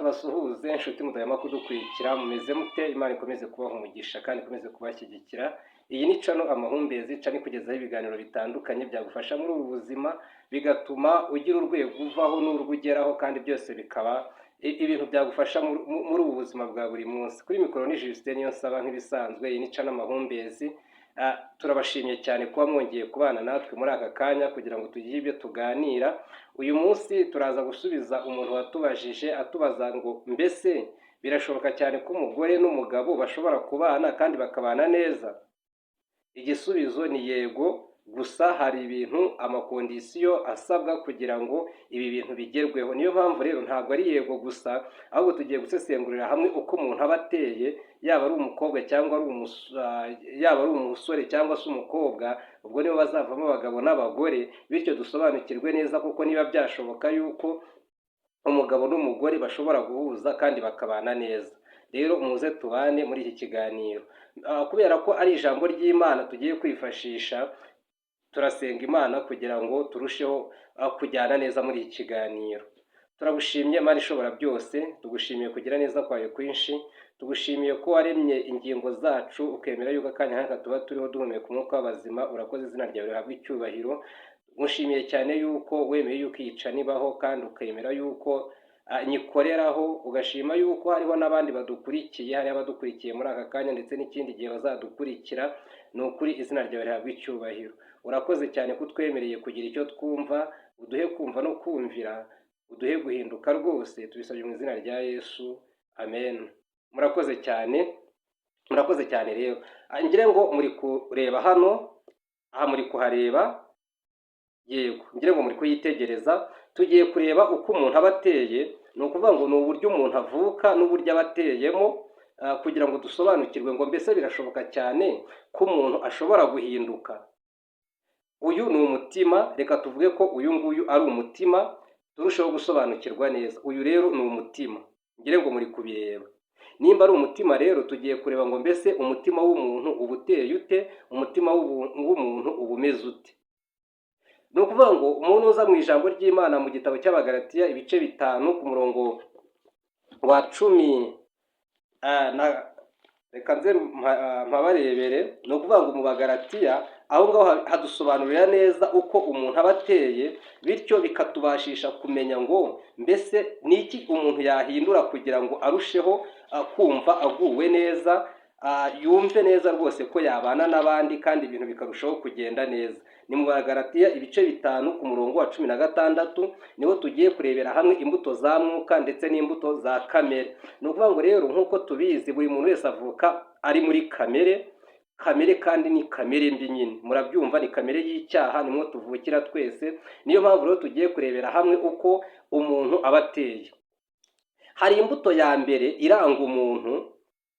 tubasuhuze inshuti mudahema kudukurikira, mumeze mute? Imana ikomeze kubaha umugisha kandi ikomeze kubashyigikira. Iyi ni cano Amahumbezi, cano ikugezaho ibiganiro bitandukanye byagufasha muri ubu buzima, bigatuma ugira urwego uvaho n'urwo ugeraho, kandi byose bikaba ibintu byagufasha muri ubu buzima bwa buri munsi. Kuri mikoro ni Justin Niyonsaba nk'ibisanzwe. Iyi ni cano Amahumbezi. Turabashimiye cyane kuba mwongeye kubana natwe muri aka kanya kugira ngo tugire ibyo tuganira. Uyu munsi turaza gusubiza umuntu watubajije atubaza ngo mbese birashoboka cyane ko umugore n'umugabo bashobora kubana kandi bakabana neza? Igisubizo ni yego, gusa hari ibintu amakondisiyo asabwa kugira ngo ibi bintu bigerweho. Niyo mpamvu rero ntabwo ari yego gusa, ahubwo tugiye gusesengurira hamwe uko umuntu aba ateye, yaba ari umukobwa cyangwa yaba ari umusore cyangwa se umukobwa, ubwo nibo bazavamo abagabo n'abagore, bityo dusobanukirwe neza kuko niba byashoboka yuko umugabo n'umugore bashobora guhuza kandi bakabana neza. Rero muze tubane muri iki kiganiro. Kubera ko ari ijambo ry'Imana tugiye kwifashisha, turasenga Imana kugira ngo turusheho kujyana neza muri iki kiganiro. Turagushimye Imana ishobora byose, tugushimiye kugira neza kwawe kwinshi, tugushimiye ko waremye ingingo zacu ukemera yuko akanya nk'aka tuba turiho duhumeka umwuka w'abazima. Urakoze, izina ryawe rihabwe icyubahiro. Ngushimiye cyane yuko wemeye yuko iyica nibaho, kandi ukemera yuko nyikoreraho, ugashima yuko hariho n'abandi badukurikiye, hari abadukurikiye muri aka kanya ndetse n'ikindi gihe bazadukurikira. Ni ukuri izina ryawe rihabwe icyubahiro. Urakoze cyane ko utwemereye kugira icyo twumva, uduhe kumva no kumvira, uduhe guhinduka rwose, tubisabye mu izina rya Yesu, amen. Murakoze cyane, murakoze cyane. Rero ngire ngo muri kureba hano, aha muri kuhareba, yego ngire ngo muri kuyitegereza. Tugiye kureba uko umuntu aba ateye, ni ukuvuga ngo ni uburyo umuntu avuka n'uburyo aba ateyemo, kugira ngo dusobanukirwe ngo mbese birashoboka cyane ko umuntu ashobora guhinduka. Uyu ni umutima, reka tuvuge ko uyu nguyu ari umutima, turusheho gusobanukirwa neza. Uyu rero ni umutima, ngire ngo muri kubireba. Nimba ari umutima rero tugiye kureba ngo mbese umutima w'umuntu uba uteye ute, umutima w'umuntu uba umeze ute. Ni ukuvuga ngo umuntu uza mu ijambo ry'Imana mu gitabo cy'Abagalatiya ibice 5 ku murongo wa 10, reka nze mpabarebere. Ni ukuvuga ngo mu Bagalatiya aho ngaho hadusobanurira neza uko umuntu aba ateye, bityo bikatubashisha kumenya ngo mbese ni iki umuntu yahindura kugira ngo arusheho kumva aguwe neza, yumve neza rwose ko yabana n'abandi kandi ibintu bikarushaho kugenda neza. Ni mu Bagalatiya ibice 5 ku murongo wa 16 niho tugiye kurebera hamwe imbuto za mwuka ndetse n'imbuto za kamere. Ni ukuvuga ngo rero nk'uko tubizi buri muntu wese avuka ari muri kamere kandi ni kamere mbi nyine, murabyumva, ni kamere y'icyaha, nimwo tuvukira twese. Niyo mpamvu rero tugiye kurebera hamwe uko umuntu aba ateye. Hari imbuto ya mbere iranga umuntu,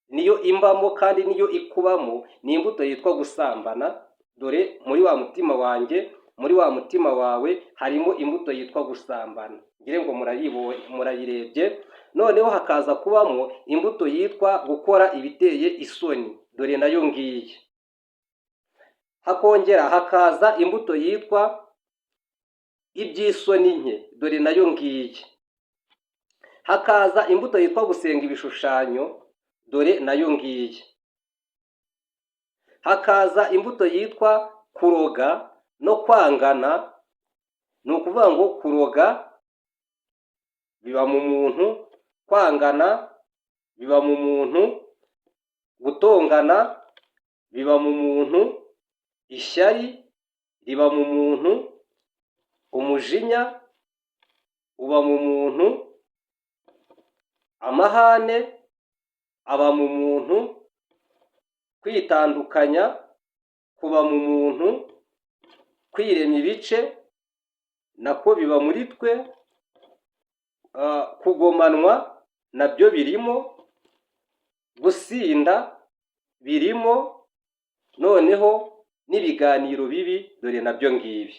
niyo imbamo kandi niyo ikubamo, ni imbuto yitwa gusambana. Dore muri wa mutima wanjye, muri wa mutima wawe harimo imbuto yitwa gusambana. Ngire ngo murayirebye. Noneho hakaza kubamo imbuto yitwa gukora ibiteye isoni, dore nayo ngiye. Hakongera hakaza imbuto yitwa iby'isoni nke, dore nayo ngiye. Hakaza imbuto yitwa gusenga ibishushanyo, dore nayo ngiye. Hakaza imbuto yitwa kuroga no kwangana. Ni ukuvuga ngo kuroga biba mu muntu, kwangana biba mu muntu, gutongana biba mu muntu, ishyari riba mu muntu, umujinya uba mu muntu, amahane aba mu muntu, kwitandukanya kuba mu muntu, kwirema ibice nako biba muri twe, kugomanwa nabyo birimo, gusinda birimo, noneho n'ibiganiro bibi, dore nabyo ngibi.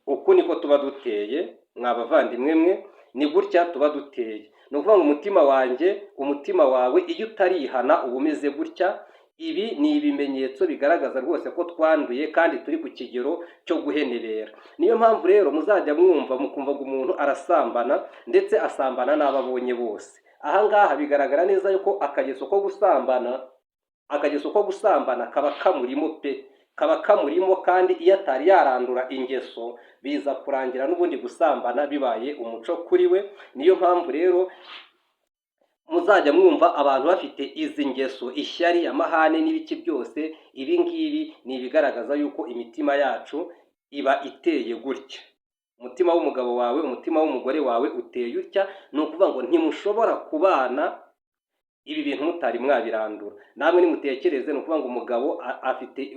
Uku niko tuba duteye mwabavandimwe mwe, ni gutya tuba duteye. Ni ukuvuga ngo umutima wanjye, umutima wawe iyo utarihana uba umeze gutya. ibi ni ibimenyetso bigaragaza rwose ko twanduye kandi turi ku kigero cyo guhenebera. Niyo mpamvu rero muzajya mwumva mukumva ngo umuntu arasambana ndetse asambana n'abo abonye bose. Aha ngaha bigaragara neza yuko akageso ko gusambana kaba kamurimo pe, kaba kamurimo, kandi iyo atari yarandura ingeso biza kurangira n'ubundi gusambana bibaye umuco kuri we. Niyo mpamvu rero muzajya mwumva abantu bafite izi ngeso, ishyari, amahane n'ibiki byose. Ibi ngibi ni ibigaragaza yuko imitima yacu iba iteye gutya. Umutima w'umugabo wawe, umutima w'umugore wawe uteye utya, ni ukuvuga ngo ntimushobora kubana ibi bintu mutari mwabirandura. Namwe nimutekereze, ni ukuvuga ngo umugabo afite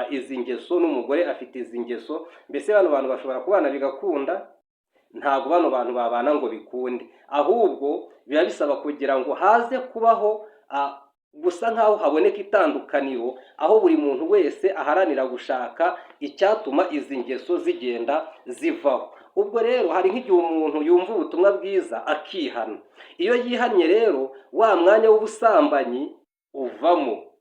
izi ngeso n'umugore afite izi ngeso, mbese bano bantu bashobora kubana bigakunda? Ntabwo bano bantu babana ngo bikunde, ahubwo biba bisaba kugira ngo haze kubaho gusa nk'aho haboneka itandukaniro, aho buri muntu wese aharanira gushaka icyatuma izi ngeso zigenda zivaho. Ubwo rero hari nk'igihe umuntu yumva ubutumwa bwiza akihana. Iyo yihannye rero wa mwanya w'ubusambanyi uvamo.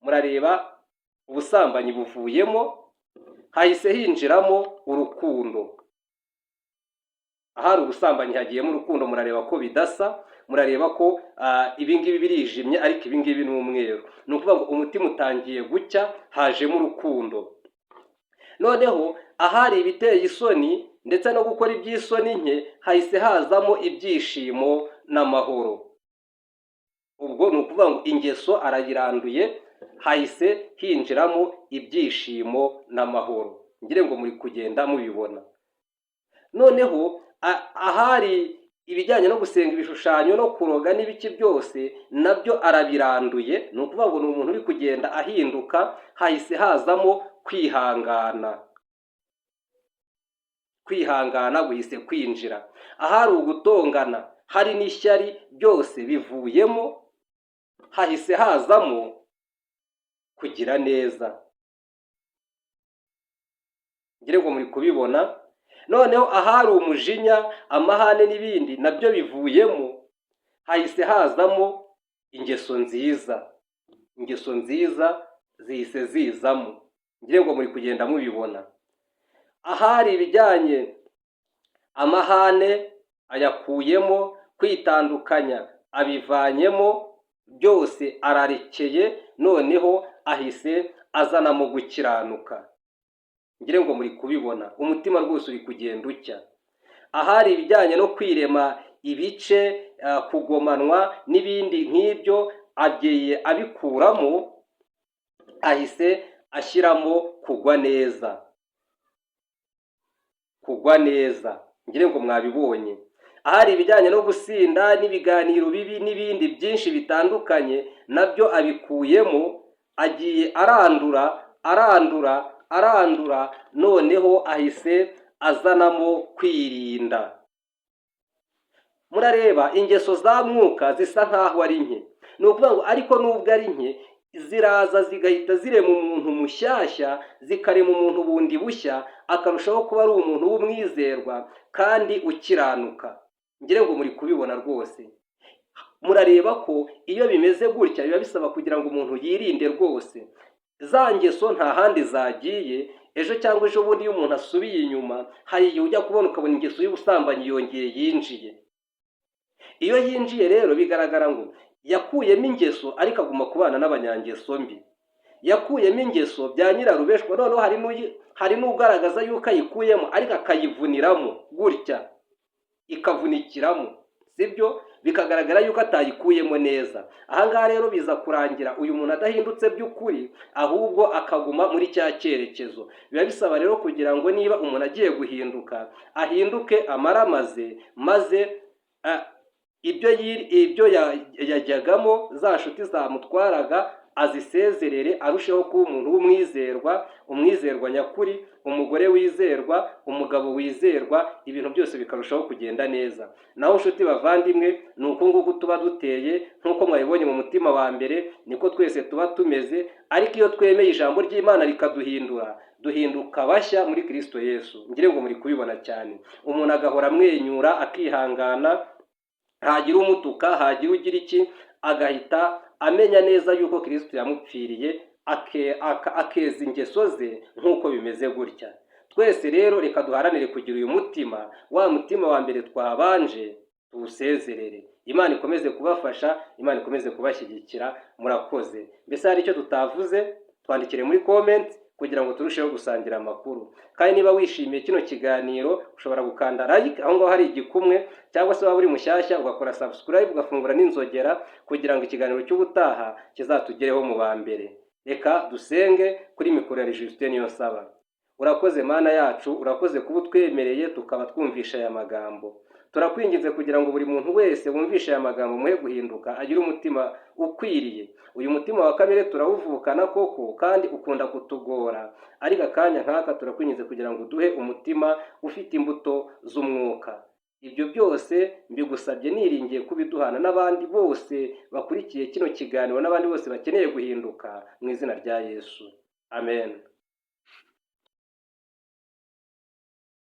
Murareba ubusambanyi buvuyemo, hahise hinjiramo urukundo. Ahari ubusambanyi hagiyemo urukundo, murareba ko bidasa, murareba ko ibingibi birijimye ariko ibingibi ni umweru. Ni ukuvuga ngo umutima utangiye gucya, hajemo urukundo. Noneho ahari ibiteye isoni ndetse no gukora iby'isoni nke, hahise hazamo ibyishimo n'amahoro. Ubwo ni ukuvuga ngo ingeso arayiranduye, hahise hinjiramo ibyishimo n'amahoro. Ngire ngo muri kugenda mubibona. Noneho ahari ibijyanye no gusenga ibishushanyo no kuroga n'ibiki byose, nabyo arabiranduye. Ni ukuvuga ngo ni umuntu uri kugenda ahinduka, hahise hazamo kwihangana. Kwihangana guhise kwinjira. Ahari ugutongana, hari n'ishyari, byose bivuyemo, hahise hazamo kugira neza. Ngire ngo muri kubibona. Noneho ahari umujinya, amahane n'ibindi, nabyo bivuyemo, hahise hazamo ingeso nziza. Ingeso nziza zihise zizamo. Ngire ngo muri kugenda mubibona. Ahari ibijyanye amahane ayakuyemo, kwitandukanya abivanyemo, byose ararekeye, noneho ahise azanamo gukiranuka. Ngire ngo muri kubibona, umutima rwose uri kugenda ucya. Ahari ibijyanye no kwirema ibice, kugomanwa n'ibindi nk'ibyo, agiye abikuramo, ahise ashyiramo kugwa neza. Kugwa neza. Ngire ngo mwabibonye. Ahari ibijyanye no gusinda n'ibiganiro bibi n'ibindi byinshi bitandukanye, nabyo abikuyemo, agiye arandura, noneho ahise azanamo kwirinda. Murareba ingeso za mwuka zisa nkaho ari nke. Ni ukuvuga ngo ariko nubwo ari nke, ziraza zigahita zirema umuntu mushyashya, zikarema umuntu bundi bushya, akarushaho kuba ari umuntu w'umwizerwa kandi ukiranuka. Ngire ngo muri kubibona rwose. Murareba ko iyo bimeze gutya biba bisaba kugira ngo umuntu yirinde rwose. Za ngeso nta handi zagiye, ejo cyangwa ejo bundi iyo umuntu asubiye inyuma, hari igihe ujya kubona ukabona ingeso y'ubusambanyi yongeye yinjiye. Iyo yinjiye rero bigaragara ngo yakuyemo ingeso ariko aguma kubana n'abanyangeso mbi. Yakuyemo ingeso bya nyirarubeshwa, noneho hari n'ugaragaza yuko ayikuyemo ariko akayivuniramo gutya, ikavunikiramo, sibyo? Bikagaragara yuko atayikuyemo neza. Aha ngaha rero biza kurangira uyu muntu adahindutse by'ukuri, ahubwo akaguma muri cya cyerekezo. Biba bisaba rero kugira ngo niba umuntu agiye guhinduka, ahinduke amaramaze, maze ibyo yajyagamo, za nshuti zamutwaraga, azisezerere, arusheho kuba umuntu w'umwizerwa, umwizerwa nyakuri, umugore wizerwa, umugabo wizerwa, ibintu byose bikarushaho kugenda neza. Naho nshuti bavandimwe, ni uko nguko tuba duteye, nk'uko mwabibonye mu mutima wa mbere, niko twese tuba tumeze. Ariko iyo twemeye ijambo ry'Imana rikaduhindura, duhinduka bashya muri Kristo Yesu. Ngire ngo muri kubibona cyane. Umuntu agahora amwenyura, akihangana, hagira umutuka, hagira ugira iki, agahita amenya neza yuko Kristo yamupfiriye akeza ingeso ze nk'uko bimeze gutya. Twese rero reka duharanire kugira uyu mutima, wa mutima wa mbere twabanje tuwusezerere. Imana ikomeze kubafasha, Imana ikomeze kubashyigikira. Murakoze. Mbese hari icyo tutavuze, twandikire muri comment kugira ngo turusheho gusangira amakuru. Kandi niba wishimiye kino kiganiro ushobora gukanda like aho ngaho hari igikumwe, cyangwa se waba uri mushyashya ugakora subscribe ugafungura n'inzogera kugira ngo ikiganiro cy'ubutaha kizatugereho mu ba mbere. Reka dusenge. Kuri mikoro ya Justin Niyonsaba. Urakoze Mana yacu, urakoze kuba utwemereye tukaba twumvisha aya magambo. Turakwinginze kugira ngo buri muntu wese wumvisha aya magambo muhe guhinduka, agire umutima ukwiriye. Uyu mutima wa kamere turawuvukana koko kandi ukunda kutugora, ariko akanya nk'aka turakwinginze kugira ngo duhe umutima ufite imbuto z'umwuka. Ibyo byose mbigusabye niringiye kubiduhana n'abandi bose bakurikiye kino kiganiro, n'abandi bose bakeneye guhinduka, mu izina rya Yesu. Amen.